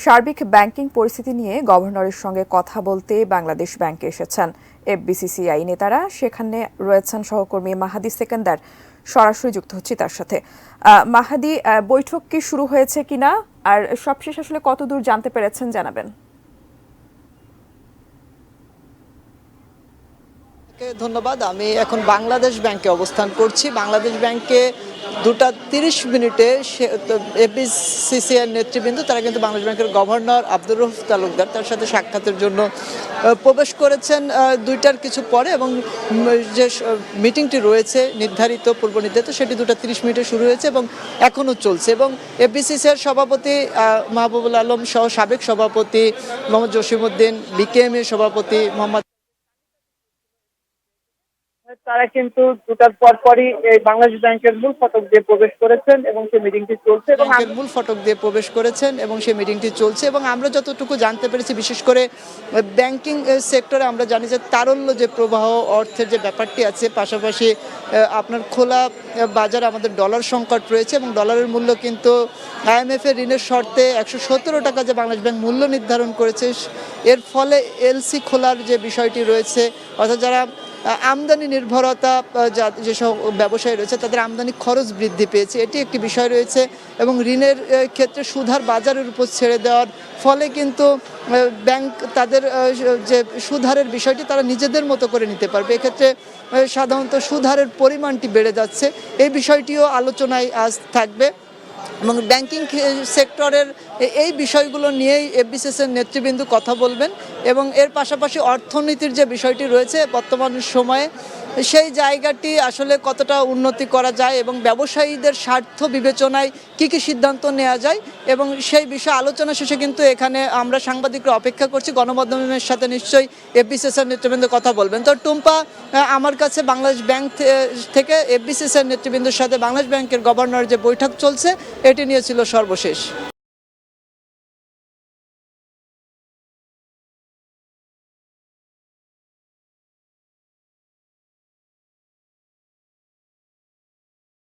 সার্বিক ব্যাংকিং পরিস্থিতি নিয়ে গভর্নরের সঙ্গে কথা বলতে বাংলাদেশ ব্যাংকে এসেছেন এফবিসিসিআই নেতারা। সেখানে রয়েছেন সহকর্মী মাহাদি সেকেন্দার। সরাসরি যুক্ত হচ্ছি তার সাথে। মাহাদি, বৈঠক কি শুরু হয়েছে কিনা আর সবশেষ আসলে কতদূর জানতে পেরেছেন জানাবেন। ধন্যবাদ। আমি এখন বাংলাদেশ ব্যাংকে অবস্থান করছি। বাংলাদেশ ব্যাংকে 2:30 এফবিসিসিআই নেতৃবৃন্দ তারা কিন্তু বাংলাদেশ ব্যাংকের গভর্নর আব্দুর রউফ তালুকদার তার সাথে সাক্ষাতের জন্য প্রবেশ করেছেন 2টার কিছু পরে, এবং যে মিটিংটি রয়েছে নির্ধারিত পূর্ব নির্ধারিত সেটি 2:30 শুরু হয়েছে এবং এখনও চলছে। এবং এফবিসিসিআইয়ের সভাপতি মাহবুবুল আলম সহ সাবেক সভাপতি মোহাম্মদ জসিমউদ্দিন, বিকেএমএ সভাপতি মোহাম্মদ, তারা কিন্তু 2টার পরই বাংলাদেশ ব্যাংকের মূল ফটক দিয়ে প্রবেশ করেছেন এবং সেই মিটিংটি চলছে এবং মূল ফটক দিয়ে প্রবেশ করেছেন এবং সেই মিটিংটি চলছে। এবং আমরা যতটুকু জানতে পেরেছি, বিশেষ করে ব্যাংকিং সেক্টরে আমরা জানি যে তারল্য যে প্রবাহ অর্থের যে ব্যাপারটি আছে, পাশাপাশি আপনার খোলা বাজার আমাদের ডলার সংকট রয়েছে এবং ডলারের মূল্য কিন্তু IMF এর ঋণের শর্তে 117 টাকা যে বাংলাদেশ ব্যাংক মূল্য নির্ধারণ করেছে, এর ফলে এলসি খোলার যে বিষয়টি রয়েছে, অর্থাৎ যারা আমদানি নির্ভরতা যেসব ব্যবসায়ী রয়েছে তাদের আমদানি খরচ বৃদ্ধি পেয়েছে, এটি একটি বিষয় রয়েছে। এবং ঋণের ক্ষেত্রে সুদহার বাজারের উপর ছেড়ে দেওয়ার ফলে কিন্তু ব্যাংক তাদের যে সুদহারের বিষয়টি তারা নিজেদের মতো করে নিতে পারবে। এক্ষেত্রে সাধারণত সুদহারের পরিমাণটি বেড়ে যাচ্ছে, এই বিষয়টিও আলোচনায় আজ থাকবে। এবং ব্যাংকিং সেক্টরের এই বিষয়গুলো নিয়েই এফবিসিসিআইয়ের নেতৃবৃন্দ কথা বলবেন। এবং এর পাশাপাশি অর্থনীতির যে বিষয়টি রয়েছে বর্তমান সময়ে, সেই জায়গাটি আসলে কতটা উন্নতি করা যায় এবং ব্যবসায়ীদের স্বার্থ বিবেচনায় কী সিদ্ধান্ত নেওয়া যায়, এবং সেই বিষয়ে আলোচনা শেষে কিন্তু এখানে আমরা সাংবাদিকরা অপেক্ষা করছি। গণমাধ্যমের সাথে নিশ্চয়ই এফবিসিসিআইয়ের নেতৃবৃন্দ কথা বলবেন। তো টুম্পা, আমার কাছে বাংলাদেশ ব্যাংক থেকে এফবিসিসিআইয়ের নেতৃবৃন্দের সাথে বাংলাদেশ ব্যাংকের গভর্নর যে বৈঠক চলছে এটি নিয়ে ছিল সর্বশেষ।